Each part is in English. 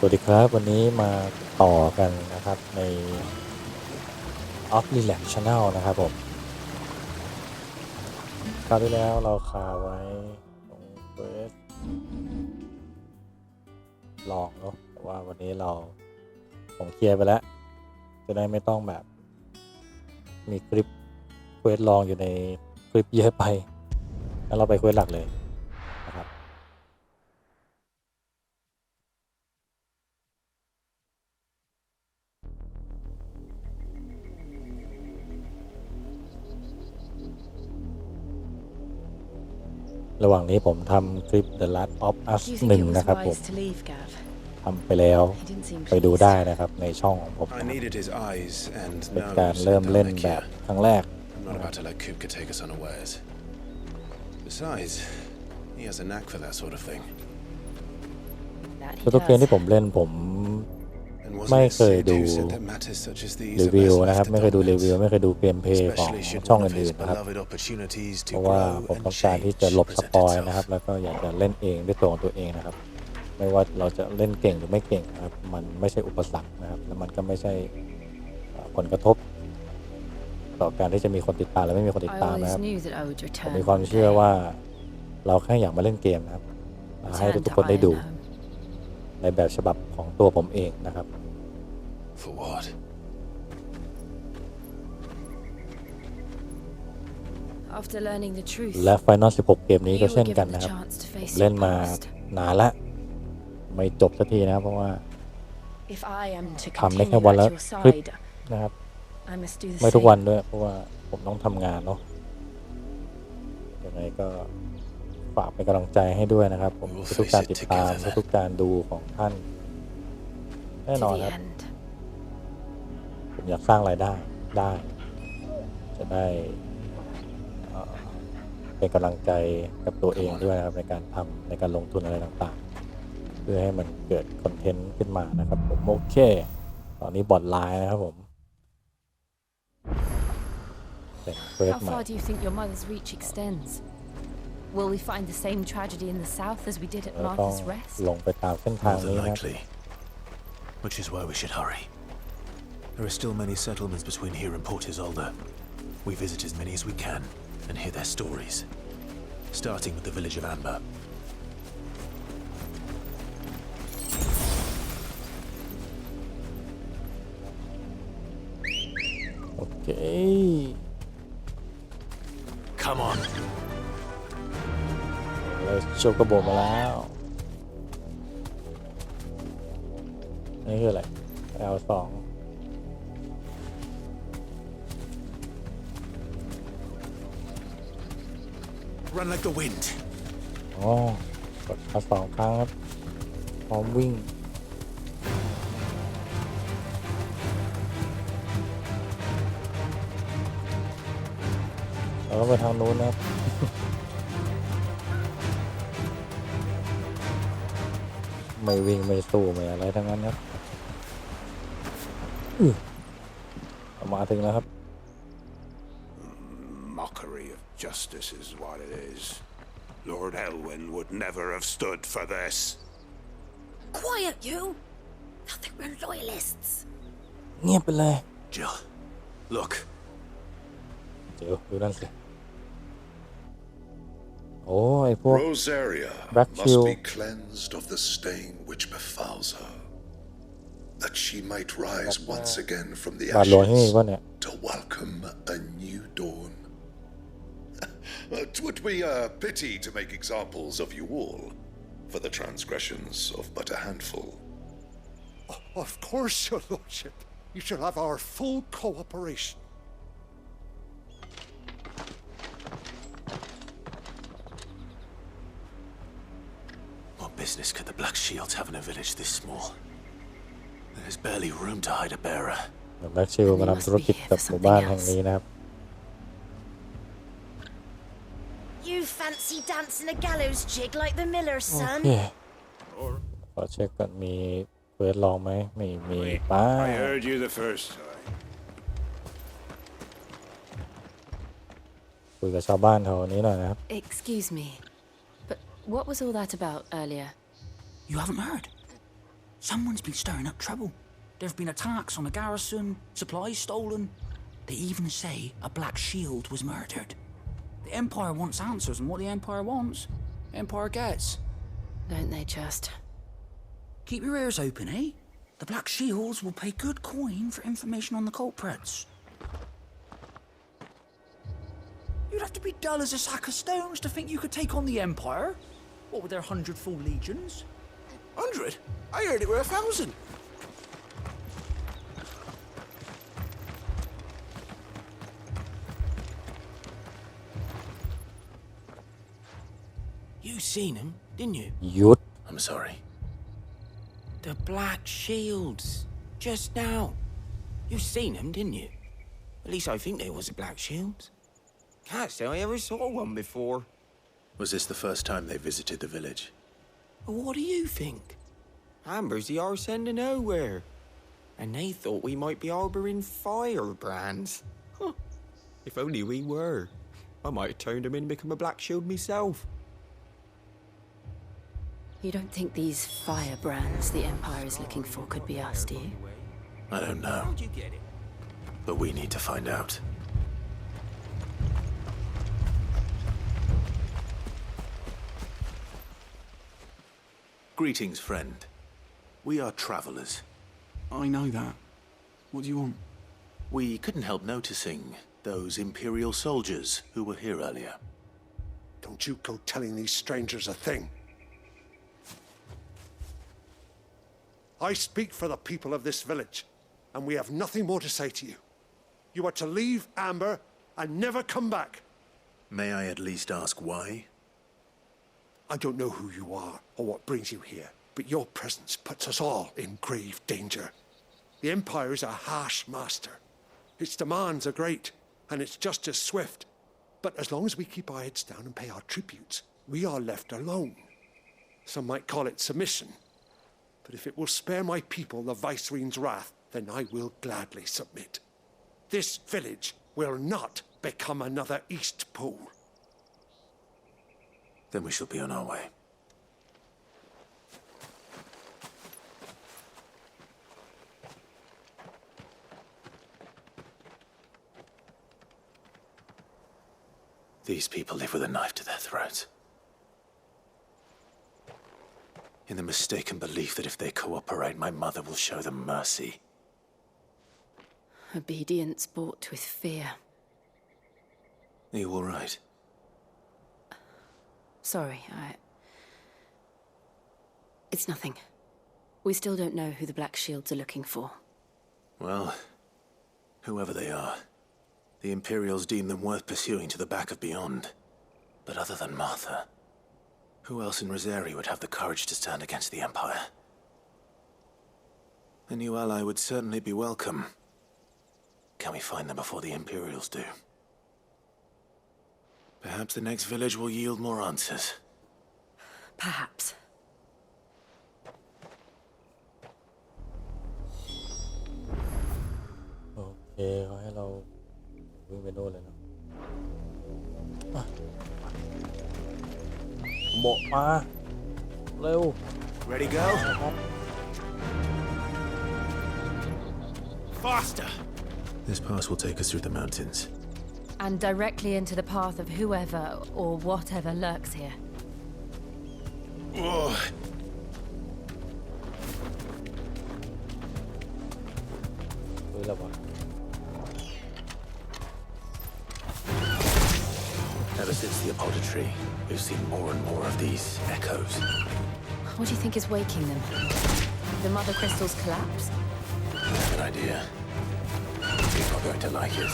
สวัสดีครับวันนี้มาต่อกันนะครับใน AOF RELAX Channel นะครับผมคราวที่แล้วเราคาไว้ตรงเควสลองเนาะแต่ว่าวันนี้ผมเคลียร์ไปแล้วจะได้ไม่ต้องแบบมีคลิปเควสลองอยู่ในคลิปเยอะไปแล้วเราไปเควสหลักเลยนะครับระหว่างนี้ผมทำคลิป The Last of Us 1 นะครับผมทำไปแล้วไปดูได้นะครับในช่องของผมเป็นการเริ่มเล่นแบบครั้งแรกทุกเกมที่ผมเล่นผมไม่เคยดูรีวิวนะครับไม่เคยดูรีวิวไม่เคยดูเกมเพลย์ของช่องอื่นๆนะครับเพราะว่าผมต้องการที่จะหลบสปอยนะครับแล้วก็อยากจะเล่นเองด้วยตัวของตัวเองนะครับไม่ว่าเราจะเล่นเก่งหรือไม่เก่งนะครับมันไม่ใช่อุปสรรคนะครับแล้วมันก็ไม่ใช่ผลกระทบต่อการที่จะมีคนติดตามหรือไม่มีคนติดตามนะครับผมมีความเชื่อว่าเราแค่อยากมาเล่นเกมนะครับให้ทุกคนได้ดูในแบบฉบับของตัวผมเองนะครับและ Final 16 เกมนี้ก็เช่นกันนะครับผมเล่นมานานละไม่จบสักทีนะครับเพราะว่าทำได้แค่วันละคลิปนะครับไม่ทุกวันด้วยเพราะว่าผมต้องทำงานเนาะยังไงก็ฝากเป็นกำลังใจให้ด้วยนะครับผมทุกการติดตามทุกการดูของท่านแน่นอนครับผมอยากสร้างรายได้จะได้เป็นกำลังใจกับตัวเองด้วยนะครับในการทำในการลงทุนอะไรต่างๆเพื่อให้มันเกิดคอนเทนต์ขึ้นมานะครับผมโอเคตอนนี้บอทไลน์นะครับผมเป็นเควสใหม่Will we find the same tragedy in the south as we did at Martha's Rest? ลงไปตามเส้นทางนี้นะ Which is why we should hurry. There are still many settlements between here and Port Isolde. We visit as many as we can and hear their stories, starting with the village of Amber. Okay. Come on.โชกระโบมาแล้วนี่คืออะไร L2 Run like the wind อ๋อกดมา2 ครั้งครับพร้อมวิ่งแล้วก็ไปทางนู้นนะครับไม่วิ่งไม่สู้ไม่อะไรทั้งนั้นครับมาถึงแล้วครับ Mockery of justice is what it is. Lord Elwyn would never have stood for this. Quiet, you! I think we're loyalists. เงียบไปเลย Jill, look. เดี๋ยวดูนั่นสิโอ้ไอ้พวก Rosaria must be cleansed of the stain which befouls her, that she might rise once again from the ashes to welcome a new dawn. It would be a pity to make examples of you all for the transgressions of but a handful. Of course, your lordship. You shall have our full cooperation. What business could the Black Shields have in a village this small? There's barely room to hide a bearer. Black Shield มาทำธุรกิจกับหมู่บ้านแห่งนี้นะครับ You fancy dancing a gallows jig like the miller's son? ขอเช็คก่อนมีเควสลองไหมไม่มีป้า I heard you the first time. คุยกับชาวบ้านแถวนี้หน่อยนะครับ Excuse me, but what was all that about earlier? You haven't heard? Someone's been stirring up trouble. There have been attacks on the garrison, supplies stolen. They even say a Black Shield was murdered. The Empire wants answers, and what the Empire wants, the Empire gets. Don't they just? Keep your ears open, eh? The Black Shields will pay good coin for information on the culprits. You'd have to be dull as a sack of stones to think you could take on the Empire. What with their 100 full legions? 100? I heard it were 1,000. You seen him, didn't you? หยุด I'm sorry. The Black Shields. Just now. You seen them, didn't you? At least I think they was the Black Shields. Can't say I ever saw one before. Was this the first time they visited the village? What do you think? Amber's the arse end of nowhere. And they thought we might be harboring firebrands. Huh. If only we were. I might have turned them in and become a Black Shield myself. You don't think these firebrands the Empire is looking for could be us, do you? I don't know. How'd you get it? But we need to find out. Greetings, friend. We are travelers. I know that. What do you want? We couldn't help noticing those Imperial soldiers who were here earlier. Don't you go telling these strangers a thing. I speak for the people of this village, and we have nothing more to say to you. You are to leave Amber and never come back. May I at least ask why? I don't know who you are or what brings you here, but your presence puts us all in grave danger. The Empire is a harsh master. Its demands are great, and its justice swift. But as long as we keep our heads down and pay our tributes, we are left alone. Some might call it submission. But if it will spare my people the Viceroy's wrath, then I will gladly submit. This village will not become another East Pole. Then we shall be on our way. These people live with a knife to their throats. In the mistaken belief that if they cooperate, my mother will show them mercy. Obedience bought with fear. Are you all right? Sorry, It's nothing. We still don't know who the Black Shields are looking for. Well, whoever they are, the Imperials deem them worth pursuing to the back of beyond. But other than Martha, who else in Rosari would have the courage to stand against the Empire? A new ally would certainly be welcome. Can we find them before the Imperials do? Perhaps the next village will yield more answers. Perhaps. Okay, เขาให้เราวิ่งไปโน่นเลยนะโบกมาเร็ว Ready, go? ครับ Faster! This pass will take us through the mountains. And directly into the path of whoever or whatever lurks here. Oh. Ever since the apodatory, we've seen more and more of these echoes. What do you think is waking them? The mother crystal's collapse? I have an idea. You're not going to like it.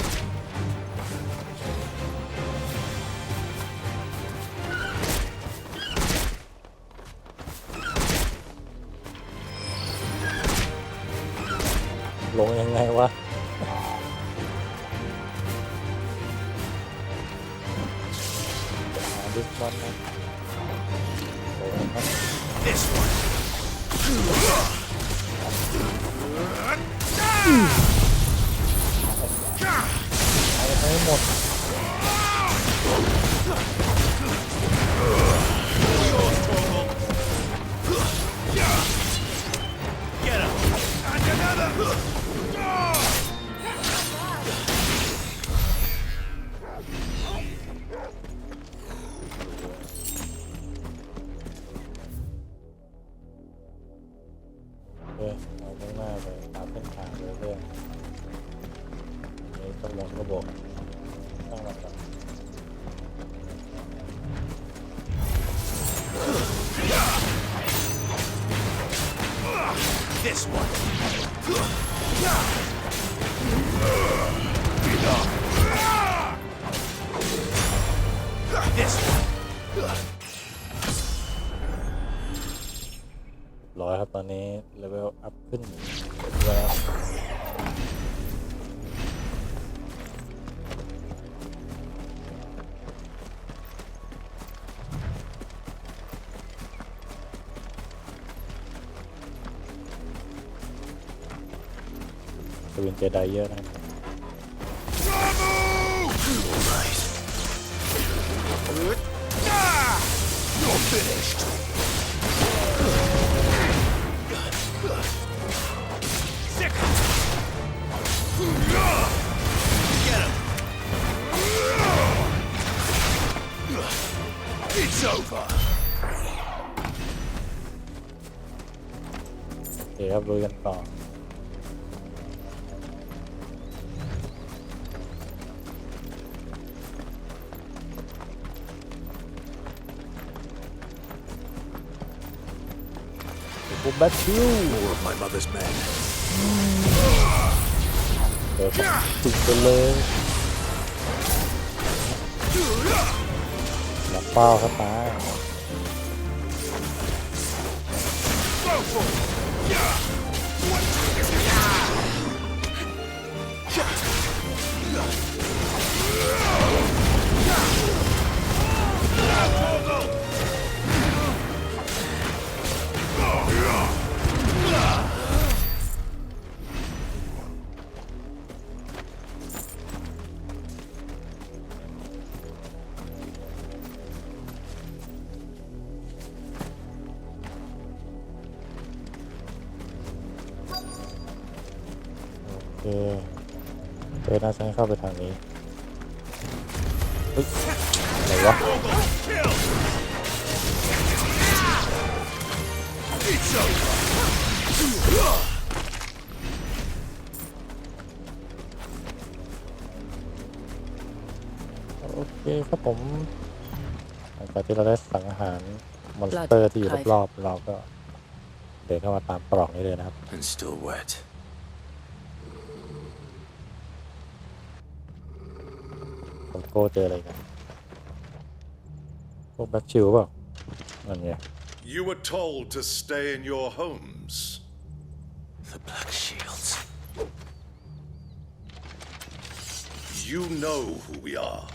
ลงยังไงวะ This one นะ This one. เอาให้หมด This เอาข้างหน้าไปตามเส้นทางเรื่อยๆนี่ต้องลงระบบตั้งหลักก่อน This one. This one. ร้อยครับตอนนี้เลเวลอัพขึ้นแล้วจะเป็นเจไดเยอะนะYou're finished. Sick. Get him. It's over. โอเคครับลุยกันต่อปุ๊บแบทชิล More of my mother's men. เดี๋ยวจุดไปเลยหลับเป้าครับตา Go for it. Yeah. เจอน่าจะให้เข้าไปทางนี้เฮ้ยอะไรวะโอเคครับผมหลังจากที่เราได้สังหารมอนสเตอร์ที่อยู่รอบๆเราก็เดินเข้ามาตามปล่องนี้เลยนะครับ And still wet. ผมโก้เจออะไรกันพวกแบ็คชิลเปล่านั่นไง You were told to stay in your homes. The Black Shields. You know who we are,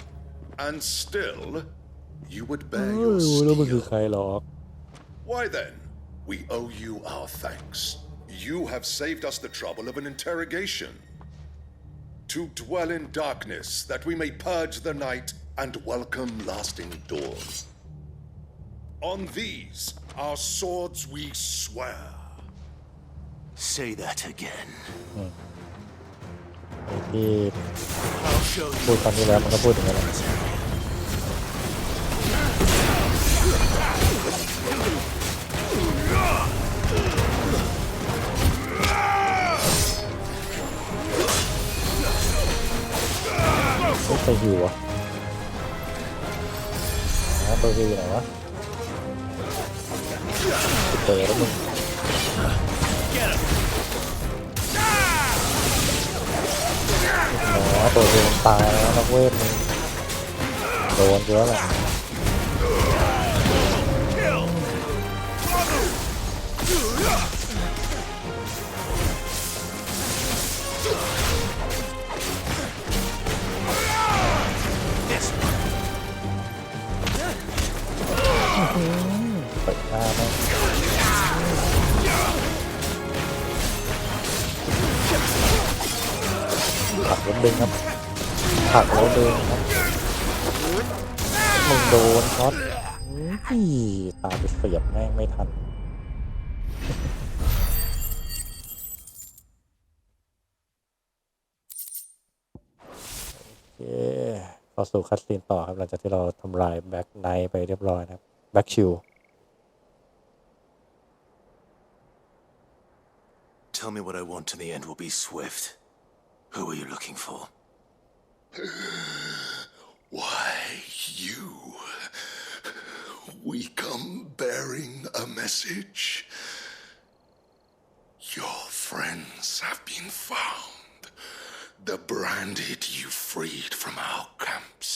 and still, you would bear ไม่ your รู้แล้วมันคือ steel. ใครหรอก Why then, we owe you our thanks. You have saved us the trouble of an interrogation. To dwell in darkness, that we may purge the night and welcome lasting dawn. On these, our swords we swear. Say that again. ที่ I'll show พู you. ดตอนนี้แล้วมันก็พูดถึงอะไรไม่ไปหิวอ่ะตัวหิวอยู่ไหนวะเปิดแล้วมึงตัวหิวตายแล้วนักเวทมึงโดนเยอะแหละเปิดหน้าไหมผักรถดึงครับผักรถดึงครับมึงโดนช็อตตามไปเสียบแม่งไม่ทัน เข้าสู่คัสซีนต่อครับหลังจากที่เราทำลายแบ็คไนท์ไปเรียบร้อยนะครับแบ็คชิล Tell me what I want and the end will be swift. Who are you looking for? Why, you. We come bearing a message. Your friends have been found. The branded you freed from our camps.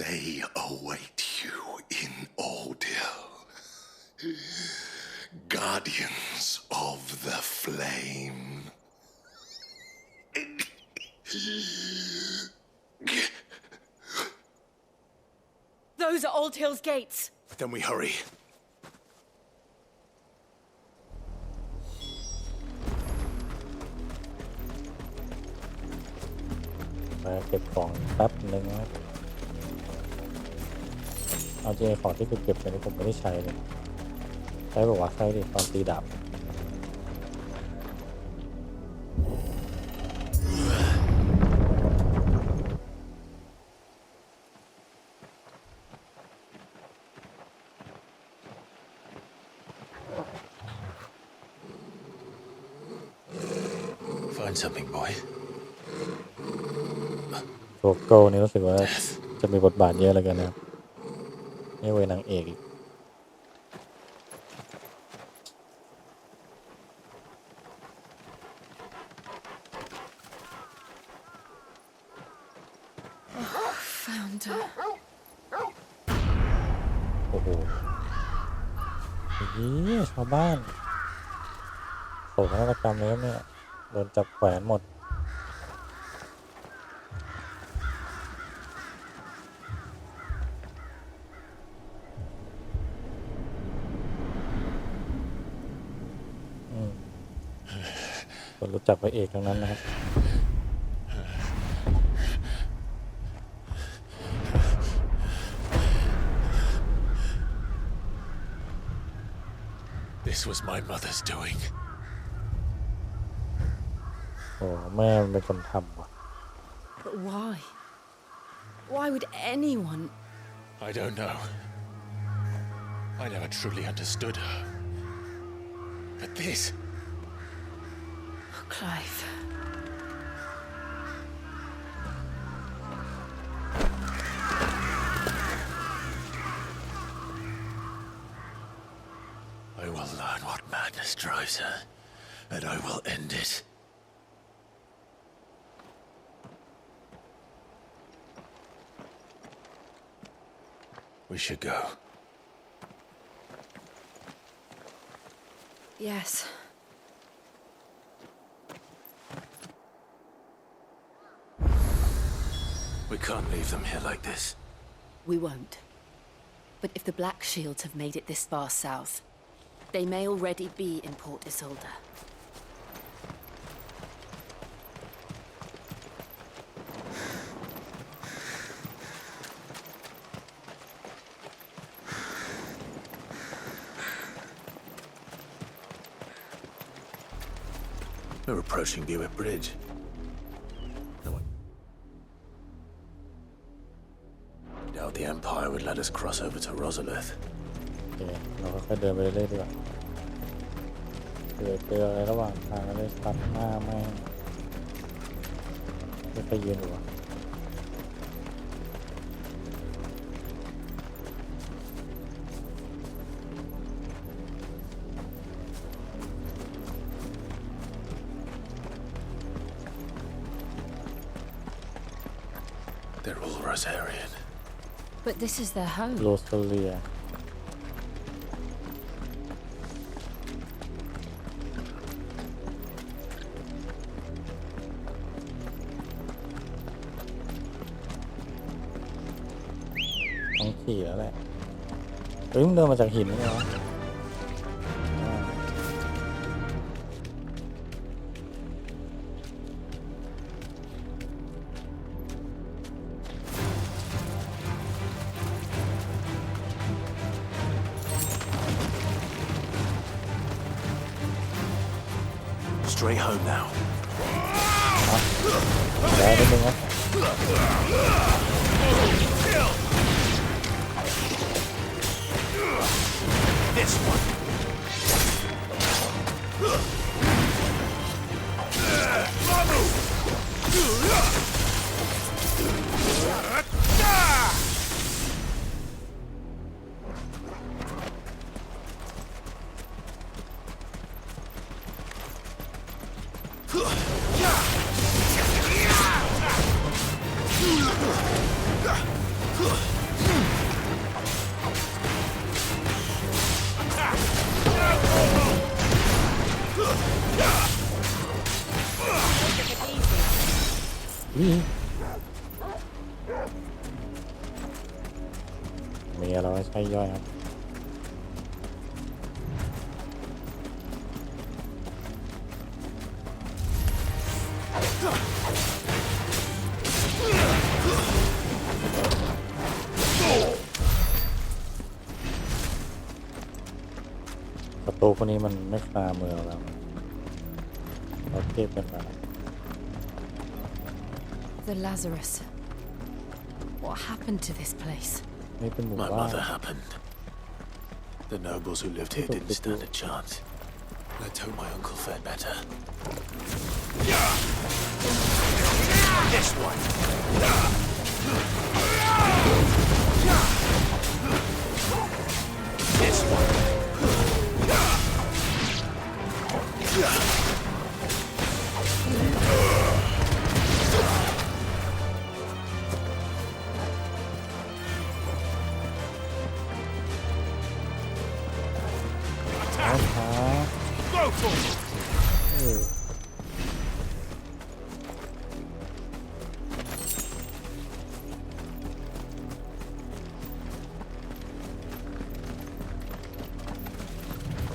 They await you in ordeal. Guardians of the flame. Those are Old Hill's gates. Then we hurry. มาเก็บของแป๊บนึงนะเอาจริงของที่เก็บไปนี่ผมไม่ได้ใช้เลยใช้บอกว่าใช้ดิตอนตีดาบFind something, boy. โชโก้นี่รู้สึกว่าจะมีบทบาทเยอะเลยกันนะครับนี่เวนางเอกอีกFound her. โอ้โหนี่ชาวบ้านโศกนาฏกรรมเลยครับเนี่ยโดนจับแขวนหมดคนรู้จักพระเอกทั้งนั้นนะครับ This was my mother's doing. โอ้แม่มันเป็นคนทำว่ะ But why? Why would anyone? I don't know. I never truly understood her. But this. Oh, Clive. I will learn what madness drives her, and I will end it. We should go. Yes. We can't leave them here like this. We won't. But if the Black Shields have made it this far south, they may already be in Port Isolde. We're approaching Buick Bridge. No one. Doubt the Empire would let us cross over to Rosalith. โอเคเราก็ค่อยเดินไปเรื่อยๆดีกว่าเจออะไรระหว่างทางก็เลยตัดหน้าไม่ไปยืนหรือวะThey're all Rosarian. But this is their home. โรสเลียต้องขี่แล้วแหละเฮ้ยมึงเดินมาจากหินเหรอ straight home now. ได้นิดนึงนะ This one. Yeah! มีอะไรไว้ใช้ย่อยครับประตูคนนี้มันไม่คลามือเราเราเก็บกันมา The Lazarus. What happened to this place? My mother happened. The nobles who lived here didn't stand a chance. Let's hope my uncle fared better. This one. This one.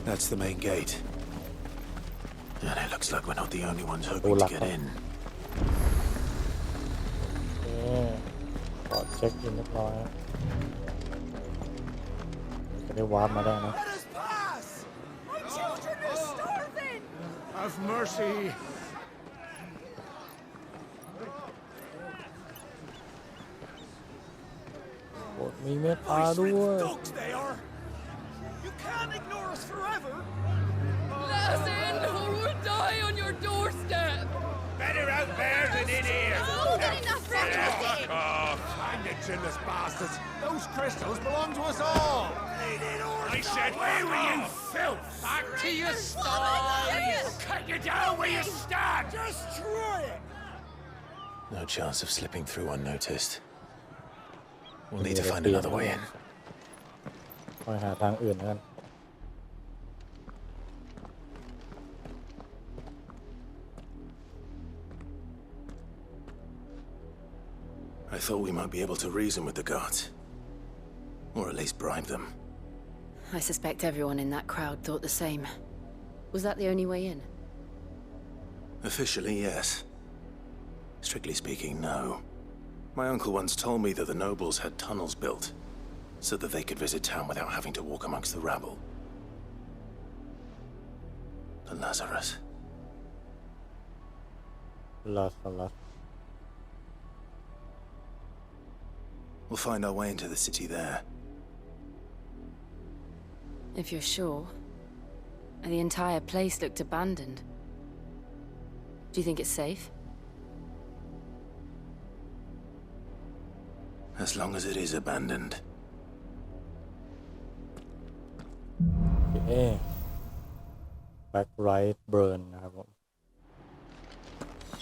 That's the main gate. And it looks like we're not the only ones hoping to get in. ขอเช็คอินเรียบร้อยจะได้วาร์ปมาได้นะ Have mercy. โปรดมีเมตตาด้วย You can't ignore us forever. Let us in, or we'll die on your doorstep. Better out there than in here. Oh, get enough Fuck off. Find the chinless bastards. Those crystals belong to us all. I said, where were you, filth? Back to your stalls. Cut you down where you stand. Destroy it. No chance of slipping through unnoticed. We'll need to find another way in. คอยหาทางอื่นกัน I thought we might be able to reason with the guards. Or at least bribe them. I suspect everyone in that crowd thought the same. Was that the only way in? Officially, yes. Strictly speaking, no. My uncle once told me that the nobles had tunnels built so that they could visit town without having to walk amongst the rabble. The Lazarus. Lazarus. We'll find our way into the city there. If you're sure. The entire place looked abandoned. Do you think it's safe? As long as it is abandoned. โอเค Back right burn นะครับผม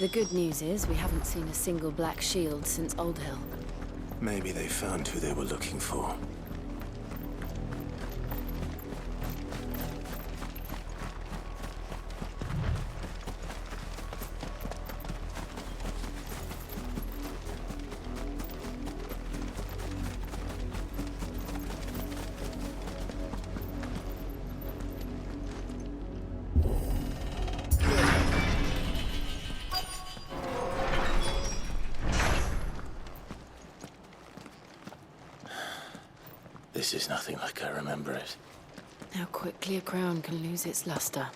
The good news is we haven't seen a single black shield since Old Hill. Maybe they found who they were looking for. This is nothing like I remember it. How quickly a crown can lose its luster.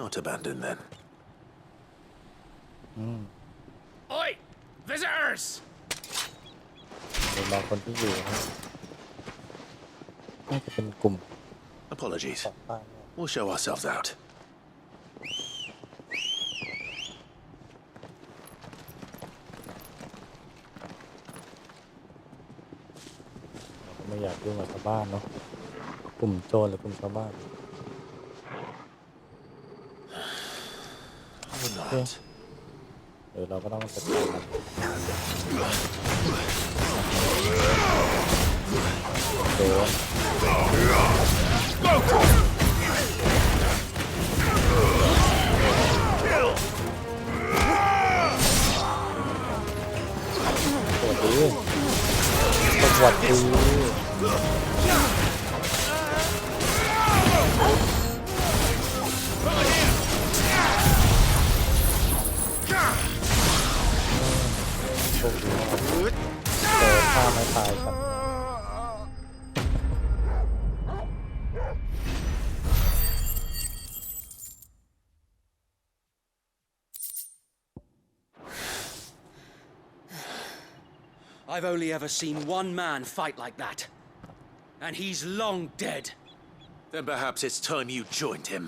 Not abandoned then. Oi! Visitors! บางคนที่อยู่นะน่าจะเป็นกลุ่ม Apologies. ต่อต้าน We'll show ourselves out. ไม่อยากยุ่งกับชาวบ้านเนาะกลุ่มโจรหรือกลุ่มชาวบ้าน Or not. เดี๋ยวเราก็ต้องจัดการมันโดนสวัสดีโชคดีมากเจอฆ่าไม่ตายกัน I've only ever seen one man fight like that. And he's long dead. Then perhaps it's time you joined him.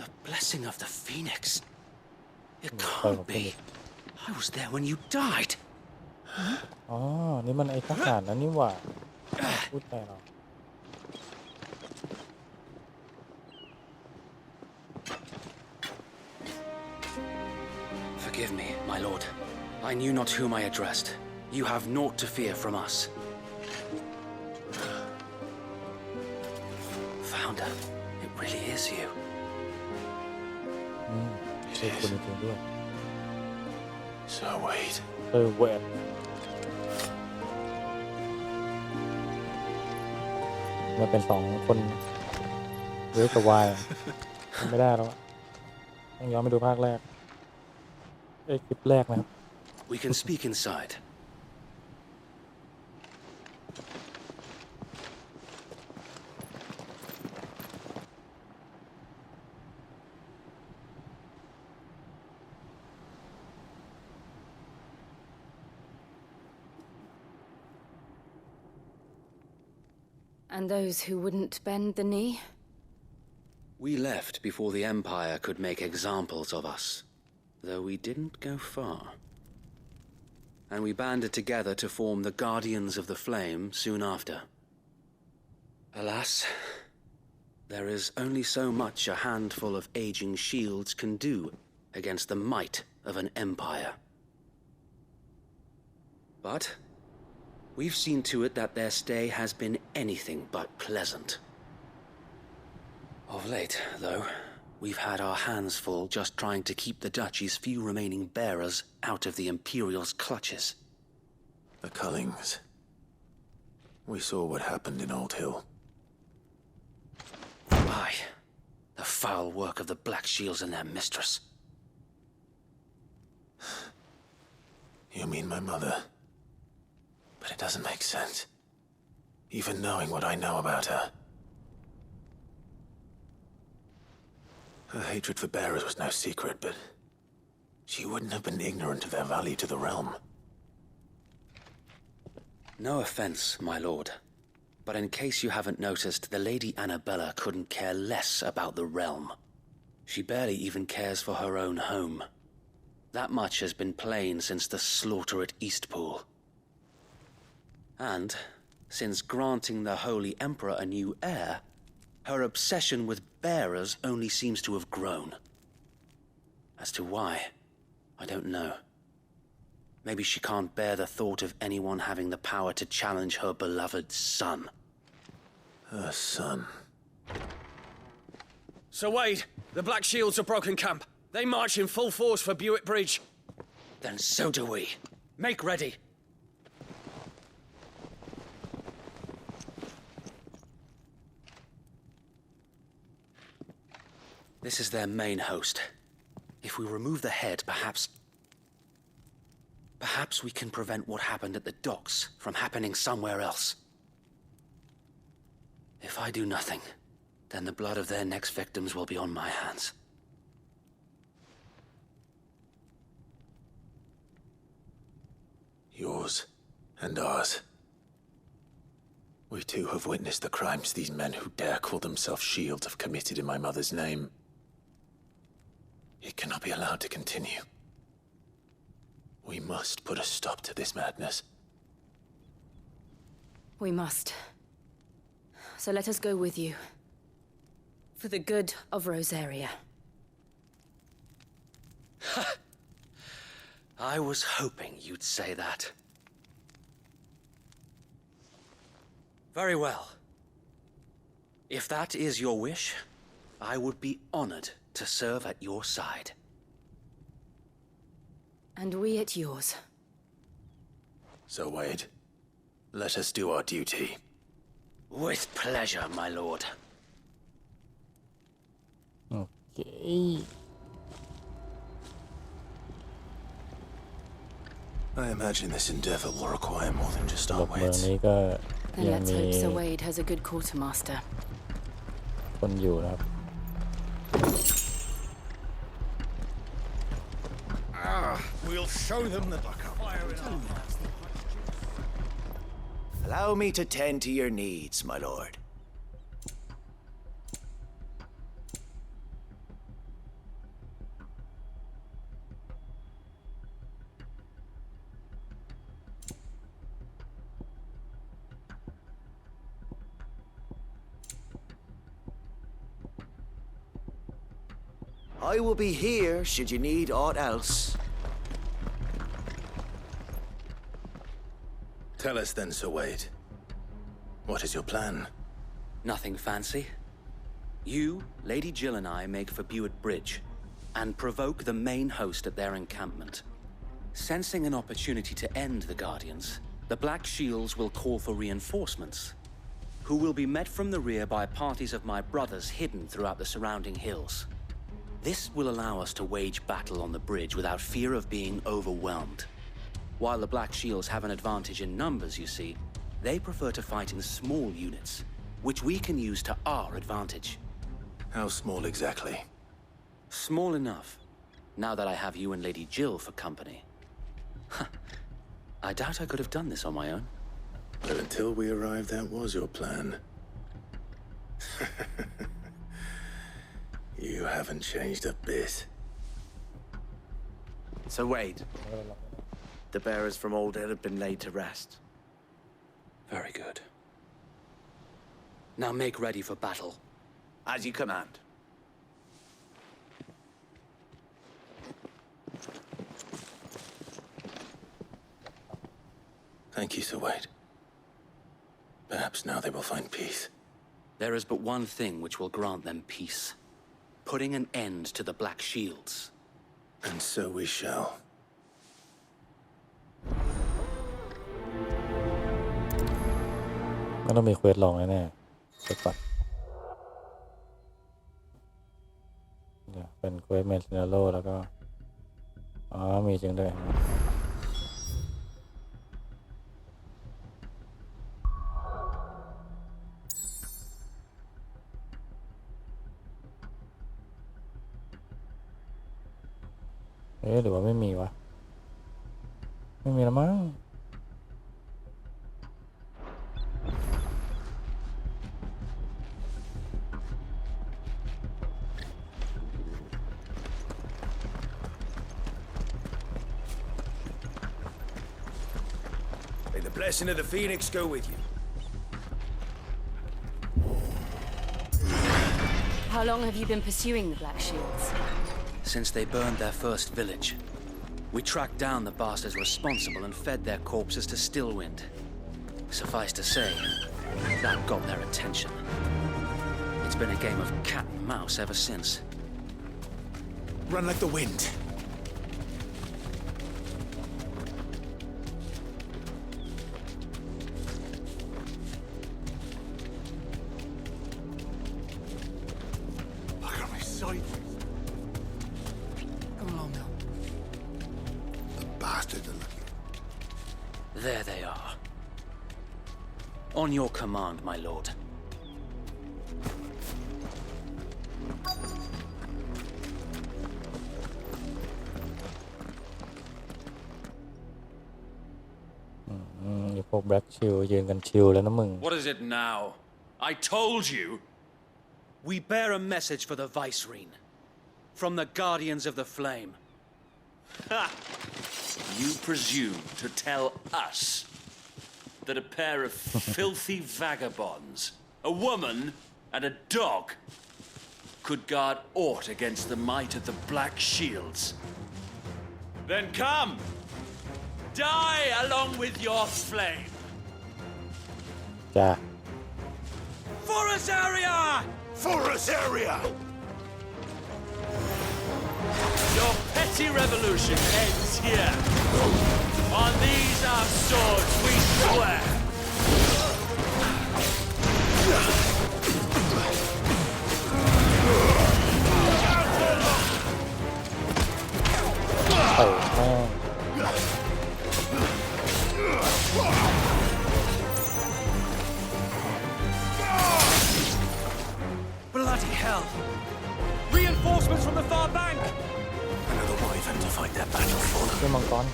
The blessing of the Phoenix. It can't be. I was there when you died. อ๋อ นี่มันไอ้ทหารนั่นนี่หว่าพูดไปเนาะ Forgive me, my lord. I knew not whom I addressed. You have naught to fear from us. Founder, it really is you. ใช่คนจริงด้วย So wait. เวทมาเป็น2 คนเวทกับวายไม่ได้แล้วต้องย้อนไปดูภาคแรกคลิปแรกนะครับ We can speak inside. And those who wouldn't bend the knee? We left before the Empire could make examples of us, though we didn't go far. And we banded together to form the Guardians of the Flame soon after. Alas, there is only so much a handful of aging shields can do against the might of an empire. But we've seen to it that their stay has been anything but pleasant. Of late, though, we've had our hands full just trying to keep the Duchy's few remaining bearers out of the Imperial's clutches. The Cullings. We saw what happened in Old Hill. Aye, the foul work of the Black Shields and their mistress. You mean my mother? But it doesn't make sense. Even knowing what I know about her. Her hatred for bearers was no secret, but she wouldn't have been ignorant of their value to the realm. No offense, my lord, but in case you haven't noticed, the Lady Annabella couldn't care less about the realm. She barely even cares for her own home. That much has been plain since the slaughter at Eastpool. And, since granting the Holy Emperor a new heir, her obsession with bearers only seems to have grown. As to why, I don't know. Maybe she can't bear the thought of anyone having the power to challenge her beloved son. Her son. Sir Wade, the Black Shields have broken camp. They march in full force for Buick Bridge. Then so do we. Make ready. This is their main host. If we remove the head, perhaps we can prevent what happened at the docks from happening somewhere else. I do nothing, then the blood of their next victims will be on my hands. Yours and ours. We too have witnessed the crimes these men who dare call themselves shields have committed in my mother's name. It cannot be allowed to continue. We must put a stop to this madness. We must. So let us go with you. For the good of Rosaria. I was hoping you'd say that. Very well. If that is your wish, I would be honored to serve at your side. And we at yours. So, Wade, let us do our duty. With pleasure, my lord. Okay. I imagine this endeavor will require more than just หล our บเมือง wits. นี้ก็ Then ยัง let's มี hope Sir Wade has a good quartermaster. คนอยู่นะครับ We'll show them the fire in our hearts. Allow me to tend to your needs, my lord. I will be here should you need aught else. Tell us then, Sir Wade. What is your plan? Nothing fancy. You, Lady Jill and I make for Buett Bridge and provoke the main host at their encampment. Sensing an opportunity to end the Guardians, the Black Shields will call for reinforcements, who will be met from the rear by parties of my brothers hidden throughout the surrounding hills. This will allow us to wage battle on the bridge without fear of being overwhelmed. While the Black Shields have an advantage in numbers, you see, they prefer to fight in small units, which we can use to our advantage. How small exactly? Small enough, now that I have you and Lady Jill for company. I doubt I could have done this on my own. But until we arrived, that was your plan. You haven't changed a bit. So Wade, the bearers from Old Hill have been laid to rest. Very good. Now make ready for battle. As you command. Thank you, Sir Wade. Perhaps now they will find peace. There is but one thing which will grant them peace. Putting an end to the Black Shields. And so we shall. มันต้องมีเควสลองแน่ๆเช็คก่อนเดี๋ยวเป็นเควสเมนซินาโร่แล้วก็อ๋อมีจริงด้วยหรือว่าไม่มีวะไม่มีแล้วมั้งMay the blessing of the Phoenix go with you. How long have you been pursuing the Black Shields? Since they burned their first village. We tracked down the bastards responsible and fed their corpses to Stillwind. Suffice to say, that got their attention. It's been a game of cat and mouse ever since. Run like the wind. Look at me sight. Come along now. The bastards are looking. There they are. On your command, my lord. พวกแบล็กชิลยืนกันชิลแล้วนะมึง What is it now? I told you. We bear a message for the Vicereine from the Guardians of the Flame. Ha! You presume to tell us that a pair of filthy vagabonds, a woman and a dog, could guard aught against the might of the Black Shields? Then come! Die along with your flame! จ้า Forest area! Forest area! Your petty revolution ends here. On these our swords we swear. เตะแม่ง Bloody hell! Reinforcements from the far bank! Another wyvern to fight their battle for. ขึ้นมังกร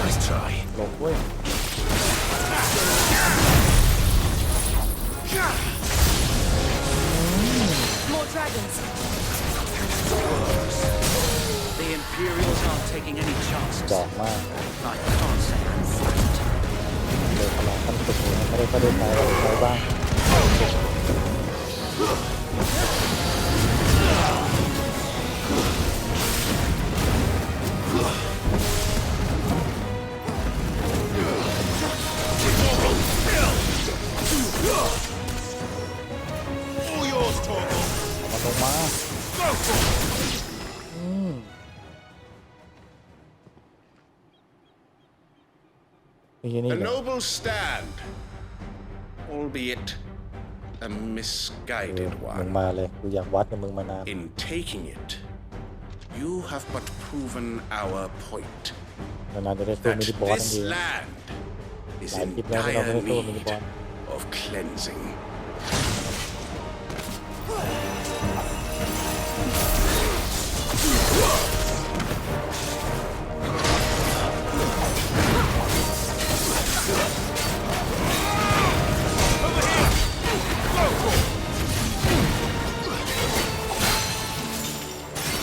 Nice try. หลบเว้ย More dragons. The Imperials aren't taking any chances. จอกมาก I can't say I'm frightened. เลยพลังขั้นสุดเลยไม่ได้ก็ได้ใช้เราใช้บ้าง All yours, Torgal. มันลงมา Go for it. นี่นี่ A noble stand, albeit a misguided มึง one. มาเลยกูอยากวัดกับมึงมานาน In taking it, you have but proven our point นานๆจะได้สู้มิ that นิบอสทั้ง this ที land is หลาย in คลิปแล้วที่เราไม่ dire ได้สู้มินิบอส need of cleansing.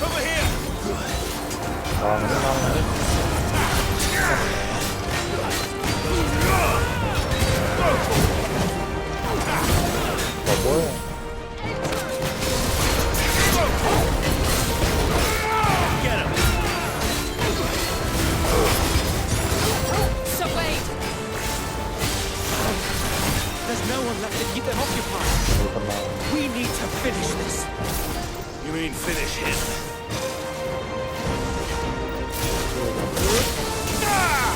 Over here! ลองนี่ลองนี่ บอกเว้ย Get him! Subwade. There's no one left to keep them occupied. มีคนมา We need to finish this. You mean finish him? Ah!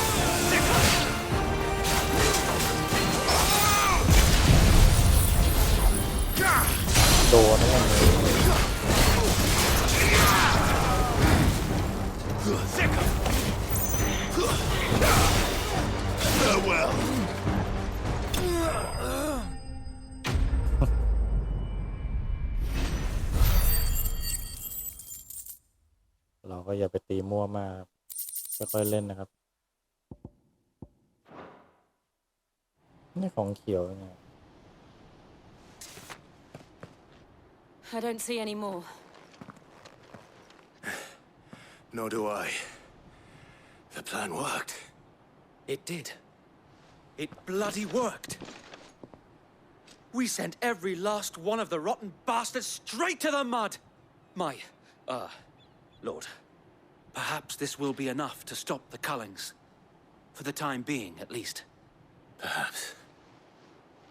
โดนนั่นเอง Sick him! Farewell! เราก็อย่าไปตีมั่วมากค่อยๆเล่นนะครับนี่ของเขียวเนี่ย I don't see any more. Nor do I. The plan worked. It did. It bloody worked. We sent every last one of the rotten bastards straight to the mud. My, Lord, perhaps this will be enough to stop the Cullings. For the time being, at least. Perhaps.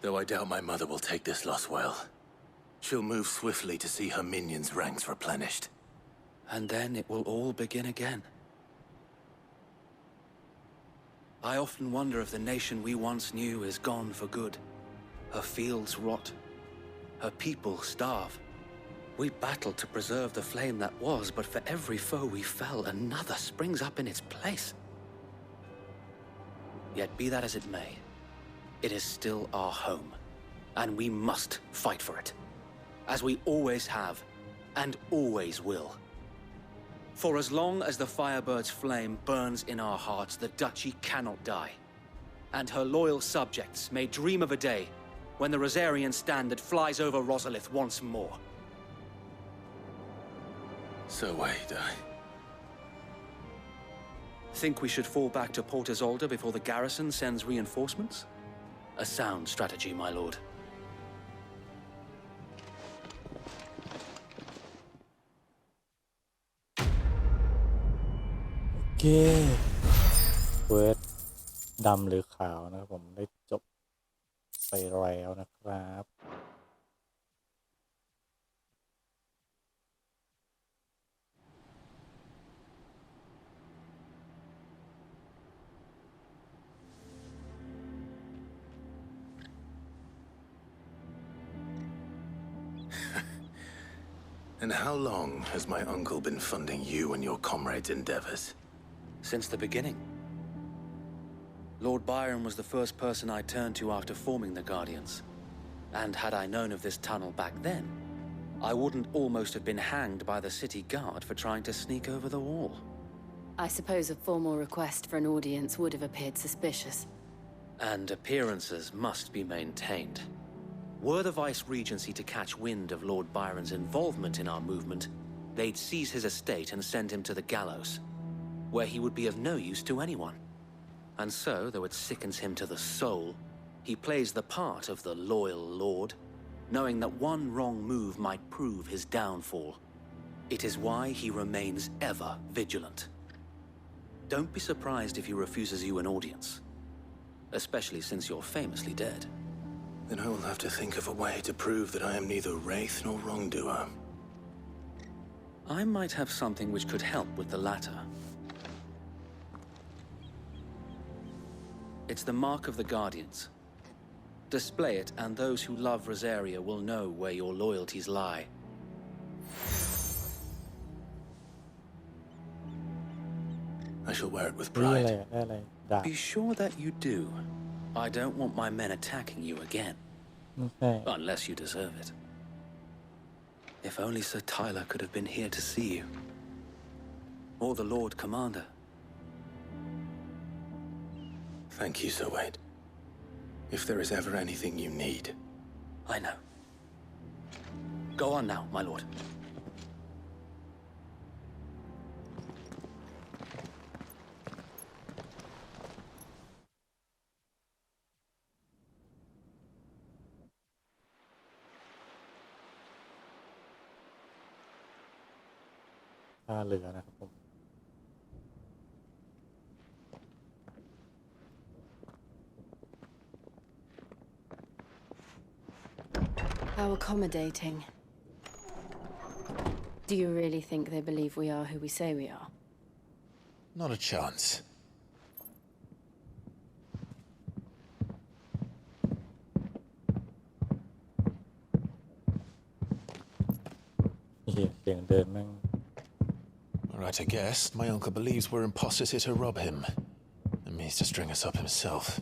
Though I doubt my mother will take this loss well. She'll move swiftly to see her minions' ranks replenished. And then it will all begin again. I often wonder if the nation we once knew is gone for good. Her fields rot. Her people starve. We battled to preserve the flame that was, but for every foe we fell, another springs up in its place. Yet be that as it may, it is still our home. and we must fight for it, as we always have and always will. For as long as the Firebird's flame burns in our hearts, the Duchy cannot die, and her loyal subjects may dream of a day when the Rosarian standard flies over Rosalith once more. So wait, Think we should fall back to Port Isolde before the garrison sends reinforcements? A sound strategy, my lord. โอเคเควสดำหรือขาวนะครับผมได้จบไปแล้วนะครับ And how long has my uncle been funding you and your comrades' endeavors? Since the beginning. Lord Byron was the first person I turned to after forming the Guardians. And had I known of this tunnel back then, I wouldn't almost have been hanged by the city guard for trying to sneak over the wall. I suppose a formal request for an audience would have appeared suspicious. And appearances must be maintained. Were the Vice-Regency to catch wind of Lord Byron's involvement in our movement, they'd seize his estate and send him to the gallows, where he would be of no use to anyone. And so, though it sickens him to the soul, he plays the part of the loyal lord, knowing that one wrong move might prove his downfall. It is why he remains ever vigilant. Don't be surprised if he refuses you an audience, especially since you're famously dead. Then I will have to think of a way to prove that I am neither wraith nor wrongdoer. I might have something which could help with the latter. It's the mark of the Guardians. Display it, and those who love Rosaria will know where your loyalties lie. I shall wear it with pride. Be sure that you do. I don't want my men attacking you again. Unless you deserve it. If only Sir Tyler could have been here to see you. Or the Lord Commander. Thank you, Sir Wade. If there is ever anything you need. I know. Go on now, my lord. How accommodating. Do you really think they believe we are who we say we are? Not a chance. Right, I guess. My uncle believes we're imposters here to rob him. And means to string us up himself.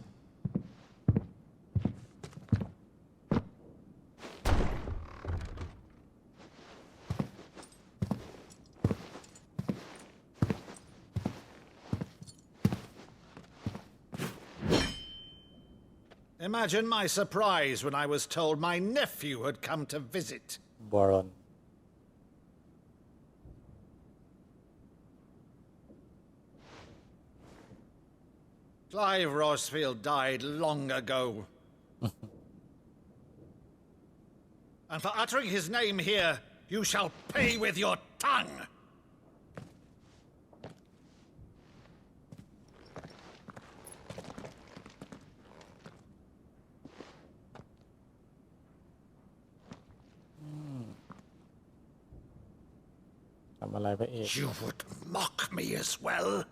Imagine my surprise when I was told my nephew had come to visit. Baron. Clive Rosfield died long ago. And for uttering his name here, you shall pay with your tongue! You would mock me as well?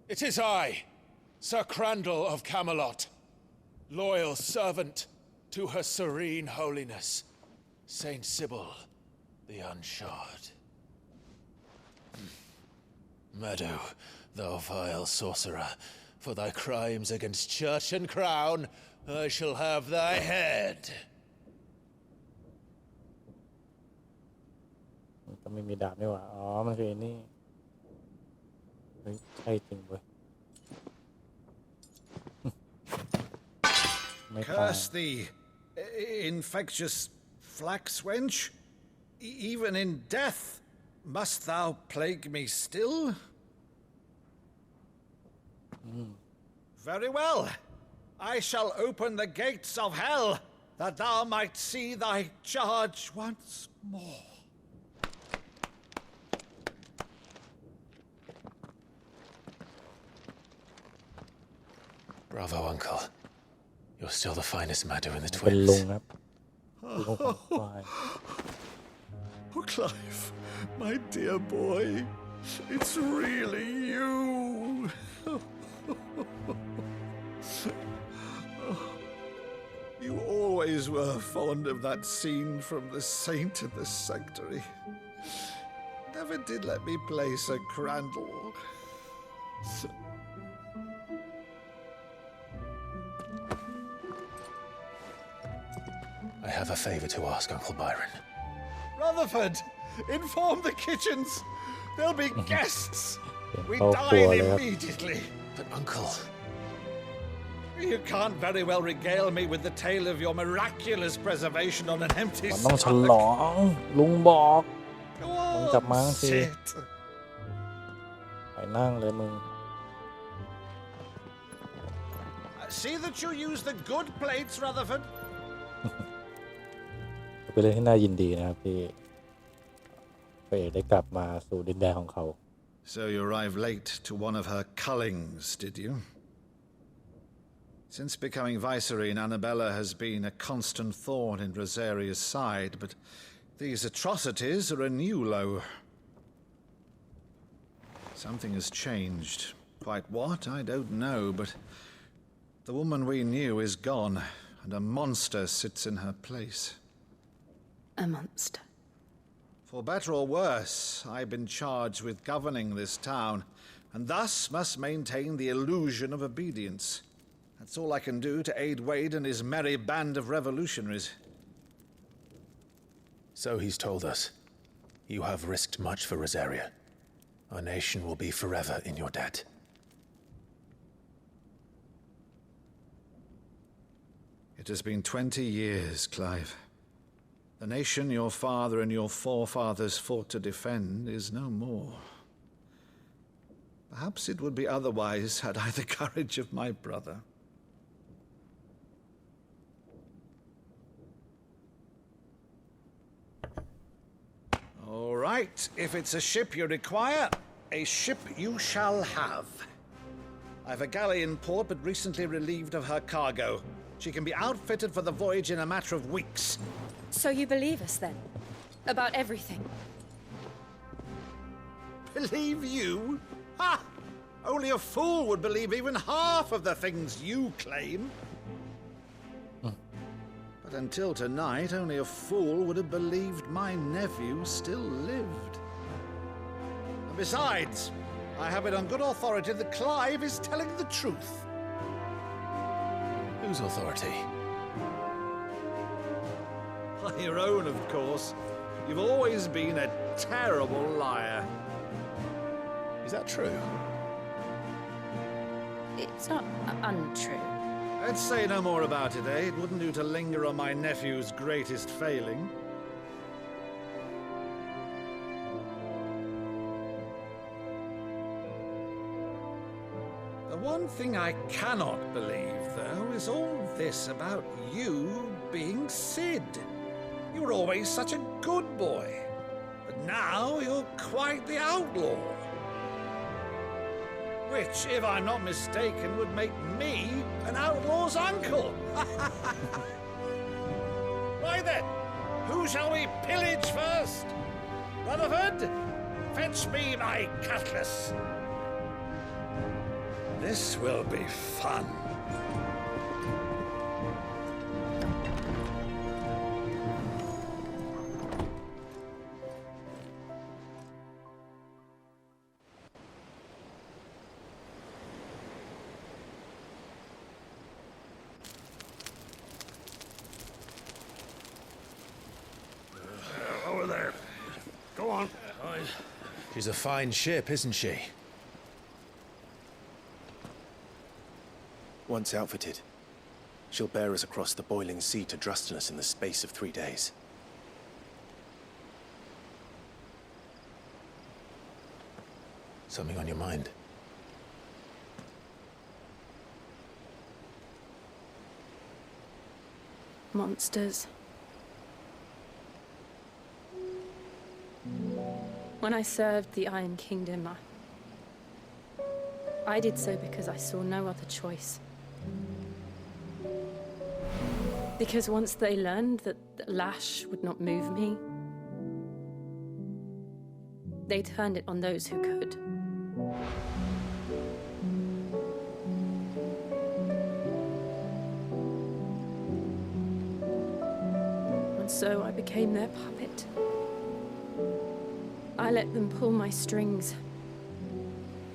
It is I, Sir Crandall of Camelot, loyal servant to Her Serene Holiness, Saint Sybil the Unshod. Meadow, thou vile sorcerer, For thy crimes against church and crown, I shall have thy head. ก็ไม่มีดาบนี่หว่าอ๋อมันคือไอ้นี่เฮ้ยใช่จริงเว้ย Curse thee, infectious flax wench. Even in death, must thou plague me still? Very well. I shall open the gates of hell, that thou might see thy charge once more. Bravo, Uncle. You're still the finest Maddu in the เป็นลุง twins. ครับลุงของควาย Oh, Clive, my dear boy, it's really you. You always were fond of that scene from The Saint in the Sanctuary. Never did let me play Sir Crandall. I have a favor to ask, Uncle Byron. Rutherford, inform the kitchens. There'll be guests. We Oh, dine poor lad. immediately. But, Uncle... You can't very well regale me with the tale of your miraculous preservation on an empty มันต้องฉ stomach. ลองลุงบอก Go มึง on, กลับมาสิ sit. ไปนั่งเลยมึง See that you use the good plates, Rutherford. เป็นเรื่องที่น่ายินดีนะครับที่พระเอกได้กลับมาสู่ดินแดนของเขา So you arrived late to one of her cullings, did you? Since becoming Vicereine, Annabella has been a constant thorn in Rosaria's side, but these atrocities are a new low. Something has changed. Quite what, I don't know, but the woman we knew is gone, and a monster sits in her place. A monster. For better or worse, I've been charged with governing this town, and thus must maintain the illusion of obedience. That's all I can do to aid Wade and his merry band of revolutionaries. So he's told us. You have risked much for Rosaria. Our nation will be forever in your debt. It has been 20 years, Clive. The nation your father and your forefathers fought to defend is no more. Perhaps it would be otherwise had I the courage of my brother. All right, if it's a ship you require, a ship you shall have. I've a galley in port, but recently relieved of her cargo. She can be outfitted for the voyage in a matter of weeks. So you believe us then? About everything? Believe you? Ha! Only a fool would believe even half of the things you claim. But until tonight, only a fool would have believed my nephew still lived. And besides, I have it on good authority that Clive is telling the truth. Whose authority? Your own, of course. You've always been a terrible liar. Is that true? It's not untrue. Let's say no more about it, eh? It wouldn't do to linger on my nephew's greatest failing. The one thing I cannot believe, though, is all this about you being Sid. You were always such a good boy, but now you're quite the outlaw. Which, if I'm not mistaken, would make me an outlaw's uncle. Why then, who shall we pillage first? Rutherford, fetch me my cutlass. This will be fun. She's a fine ship, isn't she? Once outfitted, she'll bear us across the boiling sea to Drustinus in the space of 3 days. Something on your mind? Monsters. When I served the Iron Kingdom, I did so because I saw no other choice. Because once they learned that the lash would not move me, they turned it on those who could. And so I became their puppet. I let them pull my strings,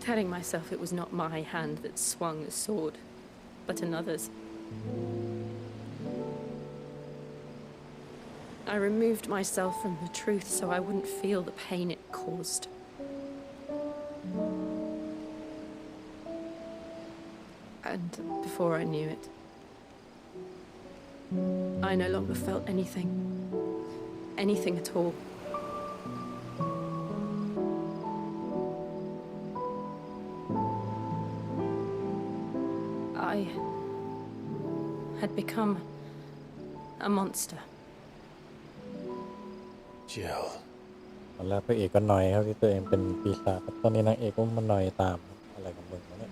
telling myself it was not my hand that swung the sword, but another's. I removed myself from the truth so I wouldn't feel the pain it caused. And before I knew it, I no longer felt anything at all. I had become a monster. Jill. ตอนแรกพระเอกก็หน่อยครับที่ตัวเองเป็นปีศาจตอนนี้นางเอกก็มาหน่อยตามอะไรของมึงวะเนี่ย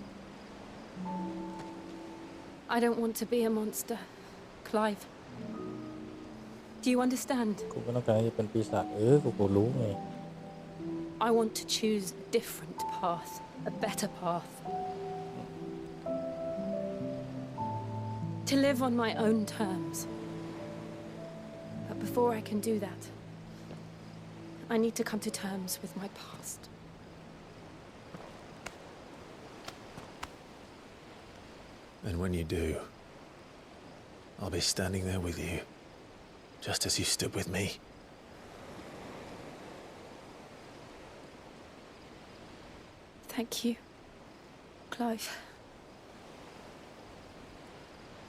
I don't want to be a monster, Clive. Do you understand? กูก็ต้องการที่จะเป็นปีศาจกูรู้ไง I want to choose a different path, a better path. To live on my own terms. But before I can do that, I need to come to terms with my past. And when you do, I'll be standing there with you, just as you stood with me. Thank you, Clive.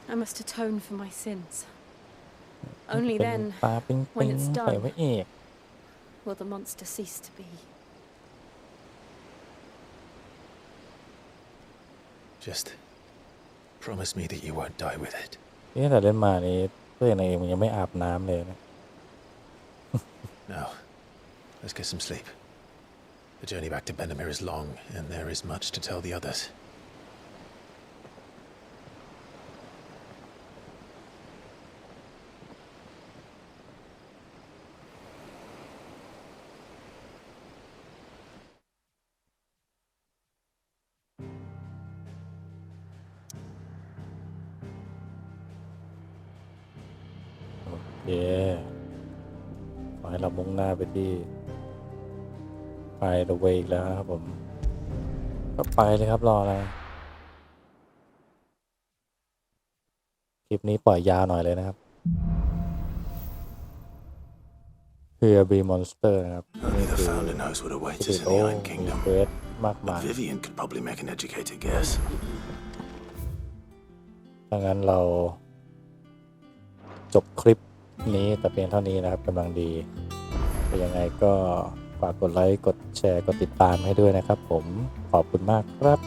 I must atone for my sins. Only then, when it's done, will the monster cease to be. Just promise me that you won't die with it. นี่แต่เล่นมานี่ตัวเองมันยังไม่อาบน้ำเลยนะ Now, let's get some sleep. The journey back to Benamir is long, and there is much to tell the others.ขอให้เรามุ่งหน้าไปที่ไปเดอะเวย์อีกแล้วนะครับผมก็ไปเลยครับรออะไรคลิปนี้ปล่อยยาวหน่อยเลยนะครับHere be monster นะครับนี่คือที่โอ้มีเควสมากมายดังนั้นเราจบคลิปนี้แต่เพียงเท่านี้นะครับกำลังดีเป็นยังไงก็ฝากกดไลค์กดแชร์กดติดตามให้ด้วยนะครับผมขอบคุณมากครับ